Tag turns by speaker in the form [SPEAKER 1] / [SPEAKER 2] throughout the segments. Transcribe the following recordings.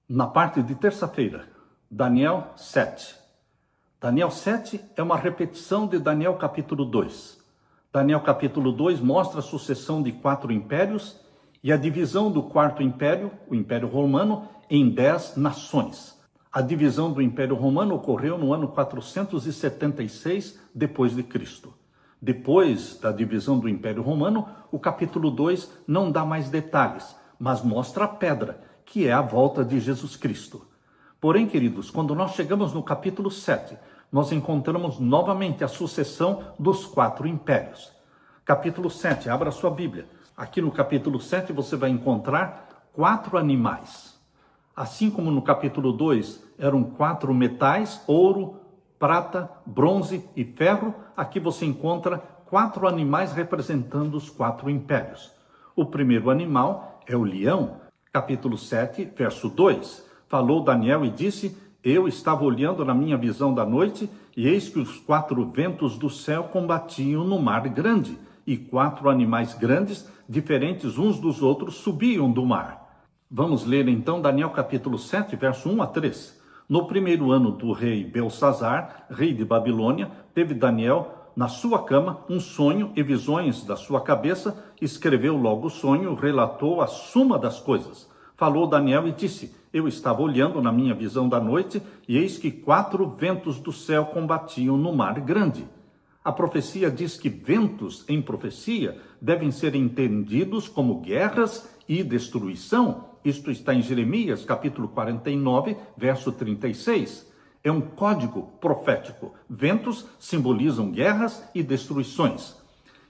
[SPEAKER 1] Na parte de terça-feira, Daniel 7. Daniel 7 é uma repetição de Daniel capítulo 2. Daniel capítulo 2 mostra a sucessão de 4 impérios e a divisão do quarto império, o Império Romano, em 10 nações. A divisão do Império Romano ocorreu no ano 476 depois de Cristo. Depois da divisão do Império Romano, o capítulo 2 não dá mais detalhes, mas mostra a pedra, que é a volta de Jesus Cristo. Porém, queridos, quando nós chegamos no capítulo 7, nós encontramos novamente a sucessão dos 4 impérios. Capítulo 7, abra sua Bíblia. Aqui no capítulo 7 você vai encontrar 4 animais. Assim como no capítulo 2 eram 4 metais, ouro, prata, bronze e ferro, aqui você encontra 4 animais representando os 4 impérios. O primeiro animal é o leão. Capítulo 7, verso 2. Falou Daniel e disse: Eu estava olhando na minha visão da noite, e eis que os 4 ventos do céu combatiam no mar grande, e 4 animais grandes, diferentes uns dos outros, subiam do mar. Vamos ler então Daniel capítulo 7, verso 1 a 3. No primeiro ano do rei Belsazar, rei de Babilônia, teve Daniel na sua cama um sonho e visões da sua cabeça, escreveu logo o sonho, relatou a suma das coisas. Falou Daniel e disse: Eu estava olhando na minha visão da noite, e eis que 4 ventos do céu combatiam no mar grande. A profecia diz que ventos em profecia devem ser entendidos como guerras e destruição. Isto está em Jeremias capítulo 49, verso 36. É um código profético. Ventos simbolizam guerras e destruições.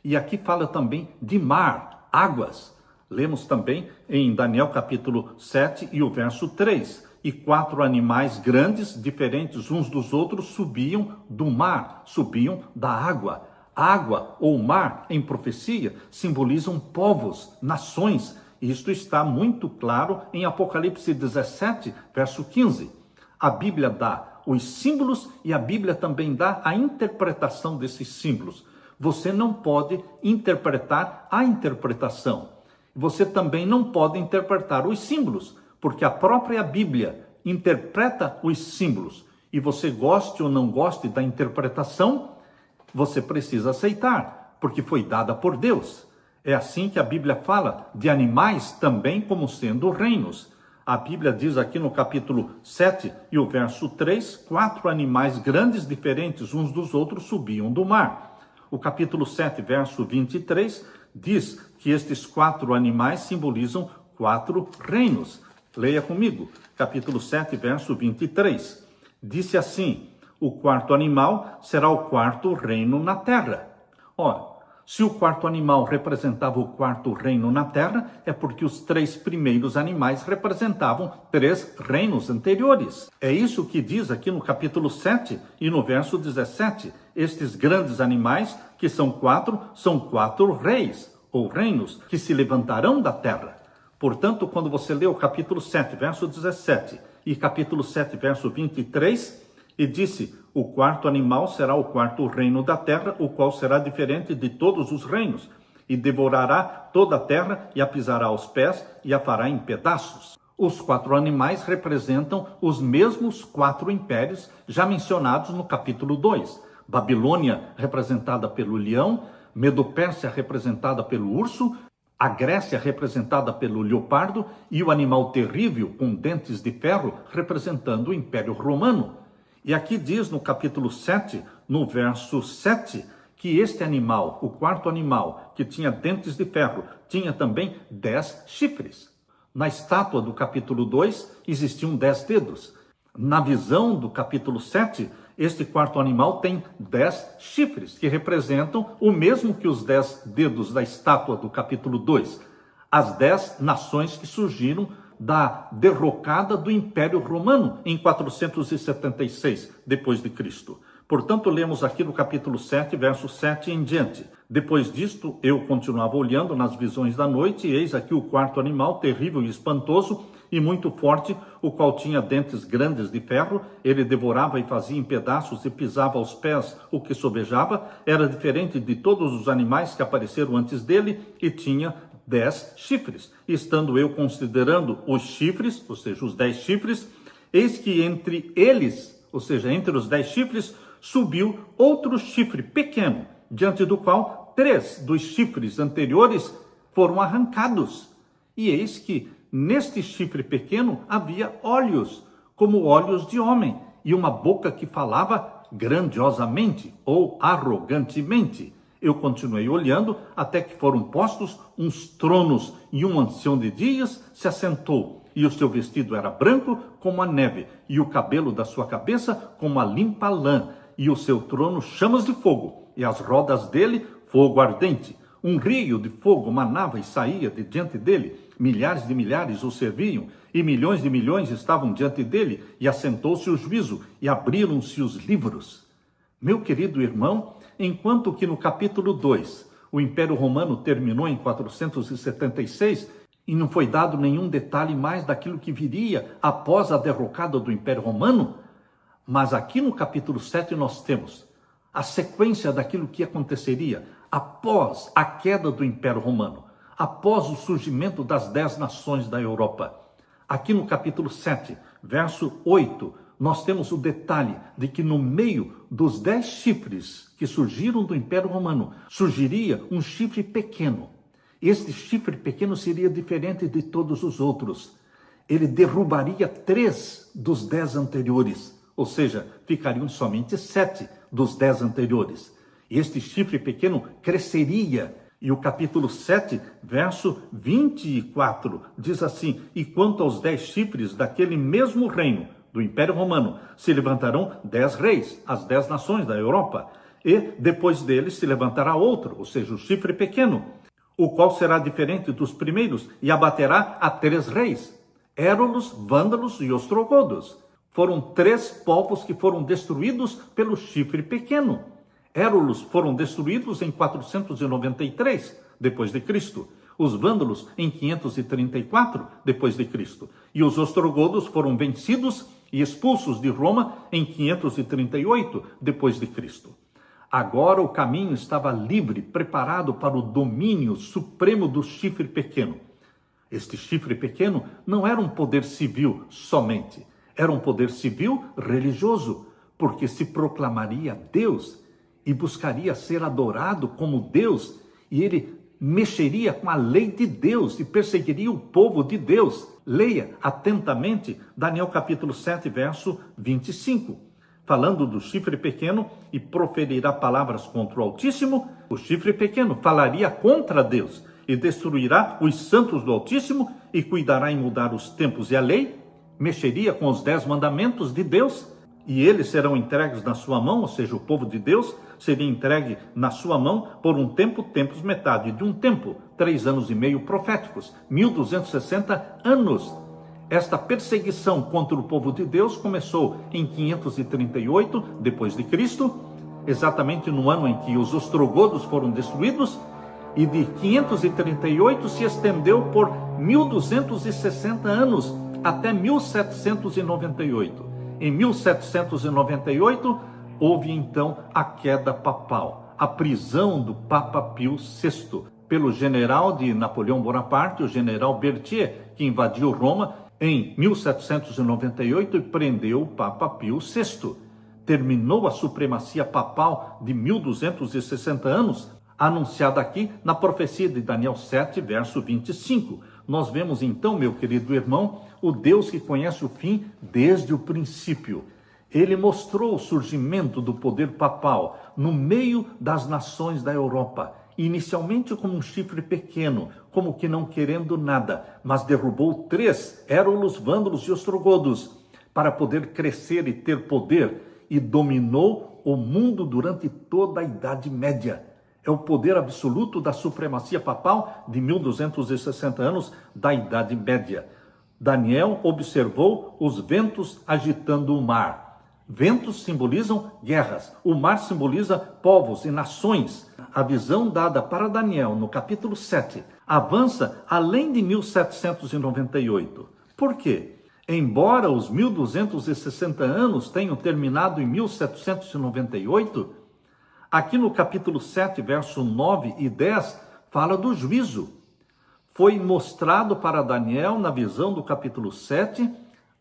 [SPEAKER 1] E aqui fala também de mar, águas. Lemos também em Daniel capítulo 7 e o verso 3. E 4 animais grandes, diferentes uns dos outros, subiam do mar, subiam da água. Água ou mar, em profecia, simbolizam povos, nações. Isto está muito claro em Apocalipse 17, verso 15. A Bíblia dá os símbolos e a Bíblia também dá a interpretação desses símbolos. Você não pode interpretar a interpretação. Você também não pode interpretar os símbolos, porque a própria Bíblia interpreta os símbolos. E você goste ou não goste da interpretação, você precisa aceitar, porque foi dada por Deus. É assim que a Bíblia fala de animais também como sendo reinos. A Bíblia diz aqui no capítulo 7 e o verso 3, 4 animais grandes, diferentes uns dos outros, subiam do mar. O capítulo 7, verso 23, diz que estes 4 animais simbolizam 4 reinos. Leia comigo, capítulo 7, verso 23. Disse assim: o 4º animal será o 4º reino na terra. Ora, se o 4º animal representava o 4º reino na terra, é porque os 3 primeiros animais representavam 3 reinos anteriores. É isso que diz aqui no capítulo 7 e no verso 17. Estes grandes animais, que são 4 reis ou reinos que se levantarão da terra. Portanto, quando você lê o capítulo 7, verso 17 e capítulo 7, verso 23, e disse: o 4º animal será o 4º reino da terra, o qual será diferente de todos os reinos, e devorará toda a terra, e a pisará aos pés, e a fará em pedaços. Os 4 animais representam os mesmos 4 impérios já mencionados no capítulo 2. Babilônia, representada pelo leão, Medo-Pérsia, representada pelo urso, a Grécia, representada pelo leopardo, e o animal terrível, com dentes de ferro, representando o Império Romano. E aqui diz no capítulo 7, no verso 7, que este animal, o 4º animal, que tinha dentes de ferro, tinha também 10 chifres. Na estátua do capítulo 2, existiam 10 dedos. Na visão do capítulo 7, este 4º animal tem 10 chifres, que representam o mesmo que os 10 dedos da estátua do capítulo 2. As 10 nações que surgiram da derrocada do Império Romano em 476 depois de Cristo. Portanto, lemos aqui no capítulo 7, verso 7 em diante. Depois disto, eu continuava olhando nas visões da noite, e eis aqui o 4º animal, terrível e espantoso, e muito forte, o qual tinha dentes grandes de ferro. Ele devorava e fazia em pedaços e pisava aos pés o que sobejava. Era diferente de todos os animais que apareceram antes dele, e tinha 10 chifres. Estando eu considerando os chifres, ou seja, os 10 chifres, eis que entre eles, ou seja, entre os 10 chifres, subiu outro chifre pequeno, diante do qual 3 dos chifres anteriores foram arrancados. E eis que neste chifre pequeno havia olhos, como olhos de homem, e uma boca que falava grandiosamente ou arrogantemente. Eu continuei olhando até que foram postos uns tronos, e um ancião de dias se assentou, e o seu vestido era branco como a neve, e o cabelo da sua cabeça como a limpa lã, e o seu trono chamas de fogo, e as rodas dele fogo ardente. Um rio de fogo manava e saía de diante dele, milhares de milhares o serviam, e milhões de milhões estavam diante dele, e assentou-se o juízo, e abriram-se os livros. Meu querido irmão, enquanto que no capítulo 2, o Império Romano terminou em 476, e não foi dado nenhum detalhe mais daquilo que viria após a derrocada do Império Romano, mas aqui no capítulo 7 nós temos a sequência daquilo que aconteceria após a queda do Império Romano, após o surgimento das 10 nações da Europa. Aqui no capítulo 7, verso 8, nós temos o detalhe de que no meio dos 10 chifres que surgiram do Império Romano, surgiria um chifre pequeno. Este chifre pequeno seria diferente de todos os outros. Ele derrubaria 3 dos 10 anteriores, ou seja, ficariam somente 7 dos 10 anteriores. Este chifre pequeno cresceria. E o capítulo 7, verso 24, diz assim: e quanto aos 10 chifres daquele mesmo reino, do Império Romano, se levantarão 10 reis, as 10 nações da Europa, e depois deles se levantará outro, ou seja, o chifre pequeno, o qual será diferente dos primeiros, e abaterá a 3 reis, Érolos, Vândalos e Ostrogodos. Foram 3 povos que foram destruídos pelo chifre pequeno. Érolos foram destruídos em 493 depois de Cristo. Os vândalos em 534 depois de Cristo. E os ostrogodos foram vencidos e expulsos de Roma em 538 depois de Cristo. Agora o caminho estava livre, preparado para o domínio supremo do chifre pequeno. Este chifre pequeno não era um poder civil somente, era um poder civil religioso, porque se proclamaria Deus e buscaria ser adorado como Deus, e ele mexeria com a lei de Deus e perseguiria o povo de Deus. Leia atentamente Daniel capítulo 7, verso 25. Falando do chifre pequeno, e proferirá palavras contra o Altíssimo, o chifre pequeno falaria contra Deus, e destruirá os santos do Altíssimo, e cuidará em mudar os tempos e a lei, mexeria com os 10 mandamentos de Deus, e eles serão entregues na sua mão, ou seja, o povo de Deus seria entregue na sua mão por um tempo, tempos metade de um tempo, 3 anos e meio proféticos, 1260 anos. Esta perseguição contra o povo de Deus começou em 538 depois de Cristo, exatamente no ano em que os ostrogodos foram destruídos, e de 538 se estendeu por 1260 anos até 1798. Em 1798, houve então a queda papal, a prisão do Papa Pio VI, pelo general de Napoleão Bonaparte, o general Berthier, que invadiu Roma em 1798 e prendeu o Papa Pio VI. Terminou a supremacia papal de 1260 anos, anunciada aqui na profecia de Daniel 7, verso 25. Nós vemos então, meu querido irmão, o Deus que conhece o fim desde o princípio. Ele mostrou o surgimento do poder papal no meio das nações da Europa, inicialmente como um chifre pequeno, como que não querendo nada, mas derrubou 3, Érolos, Vândalos e Ostrogodos, para poder crescer e ter poder, e dominou o mundo durante toda a Idade Média. É o poder absoluto da supremacia papal de 1260 anos da Idade Média. Daniel observou os ventos agitando o mar. Ventos simbolizam guerras. O mar simboliza povos e nações. A visão dada para Daniel no capítulo 7 avança além de 1798. Por quê? Embora os 1260 anos tenham terminado em 1798, aqui no capítulo 7, verso 9 e 10, fala do juízo. foi mostrado para Daniel, na visão do capítulo 7,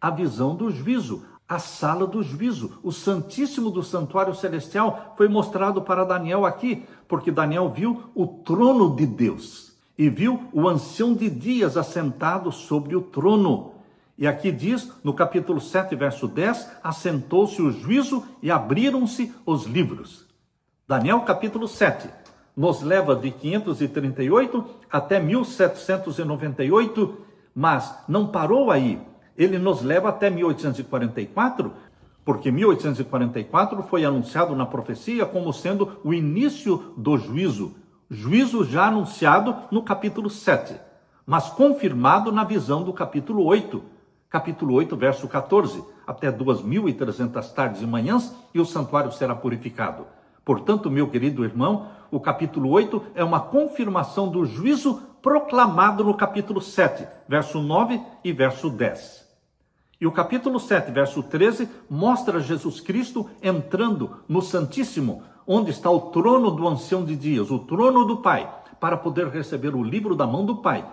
[SPEAKER 1] a visão do juízo, a sala do juízo. O Santíssimo do Santuário Celestial foi mostrado para Daniel aqui, porque Daniel viu o trono de Deus e viu o ancião de dias assentado sobre o trono. E aqui diz, no capítulo 7, verso 10, assentou-se o juízo e abriram-se os livros. Daniel capítulo 7 nos leva de 538 até 1798, mas não parou aí. Ele nos leva até 1844, porque 1844 foi anunciado na profecia como sendo o início do juízo. Juízo já anunciado no capítulo 7, mas confirmado na visão do capítulo 8. Capítulo 8, verso 14. Até 2.300 tardes e manhãs e o santuário será purificado. Portanto, meu querido irmão, o capítulo 8 é uma confirmação do juízo proclamado no capítulo 7, verso 9 e verso 10. E o capítulo 7, verso 13, mostra Jesus Cristo entrando no Santíssimo, onde está o trono do ancião de dias, o trono do Pai, para poder receber o livro da mão do Pai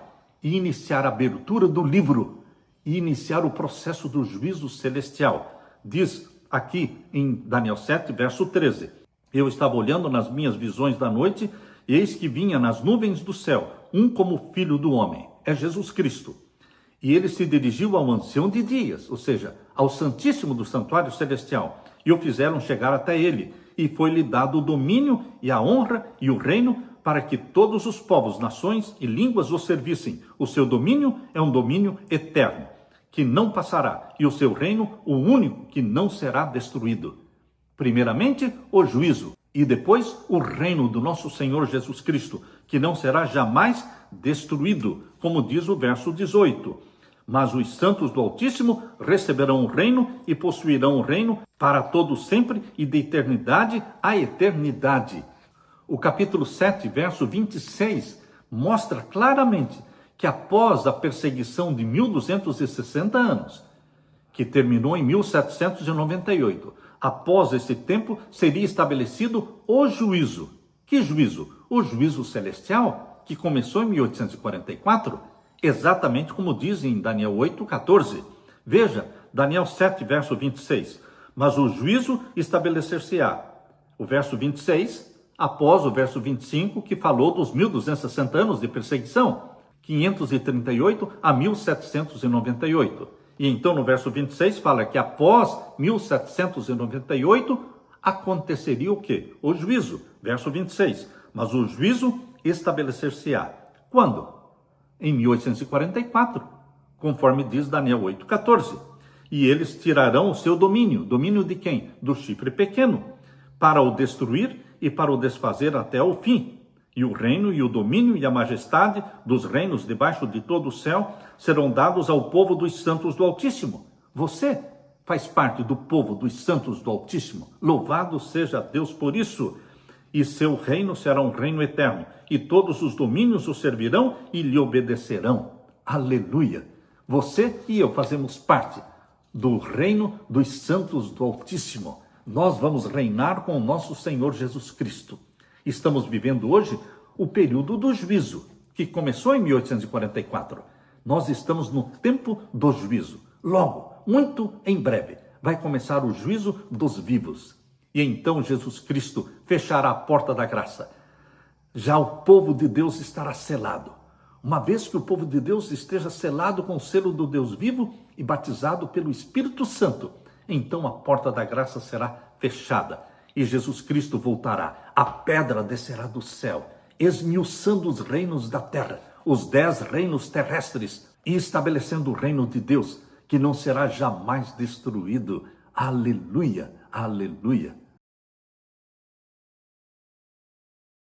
[SPEAKER 1] e iniciar a abertura do livro e iniciar o processo do juízo celestial. Diz aqui em Daniel 7, verso 13, eu estava olhando nas minhas visões da noite, e eis que vinha nas nuvens do céu, um como filho do homem, é Jesus Cristo. E ele se dirigiu ao ancião de dias, ou seja, ao Santíssimo do Santuário Celestial, e o fizeram chegar até ele, e foi-lhe dado o domínio e a honra e o reino, para que todos os povos, nações e línguas o servissem. O seu domínio é um domínio eterno, que não passará, e o seu reino, o único que não será destruído. Primeiramente, o juízo, e depois o reino do nosso Senhor Jesus Cristo, que não será jamais destruído, como diz o verso 18. Mas os santos do Altíssimo receberão o reino e possuirão o reino para todo sempre e de eternidade a eternidade. O capítulo 7, verso 26, mostra claramente que após a perseguição de 1260 anos, que terminou em 1798, após esse tempo seria estabelecido o juízo. Que juízo? O juízo celestial, que começou em 1844, exatamente como diz em Daniel 8:14. Veja, Daniel 7, verso 26. Mas o juízo estabelecer-se-á. O verso 26, após o verso 25, que falou dos 1260 anos de perseguição, 538 a 1798. E então no verso 26 fala que após 1798 aconteceria o quê? O juízo. Verso 26. Mas o juízo estabelecer-se-á. Quando? Em 1844, conforme diz Daniel 8:14. E eles tirarão o seu domínio. Domínio de quem? Do chifre pequeno, para o destruir e para o desfazer até o fim. E o reino e o domínio e a majestade dos reinos debaixo de todo o céu serão dados ao povo dos santos do Altíssimo. Você faz parte do povo dos santos do Altíssimo. Louvado seja Deus por isso. E seu reino será um reino eterno. E todos os domínios o servirão e lhe obedecerão. Aleluia! Você e eu fazemos parte do reino dos santos do Altíssimo. Nós vamos reinar com o nosso Senhor Jesus Cristo. Estamos vivendo hoje o período do juízo, que começou em 1844. Nós estamos no tempo do juízo. Logo, muito em breve, vai começar o juízo dos vivos. E então Jesus Cristo fechará a porta da graça. Já o povo de Deus estará selado. Uma vez que o povo de Deus esteja selado com o selo do Deus vivo e batizado pelo Espírito Santo, então a porta da graça será fechada. E Jesus Cristo voltará, a pedra descerá do céu, esmiuçando os reinos da terra, os 10 reinos terrestres, e estabelecendo o reino de Deus, que não será jamais destruído. Aleluia, aleluia.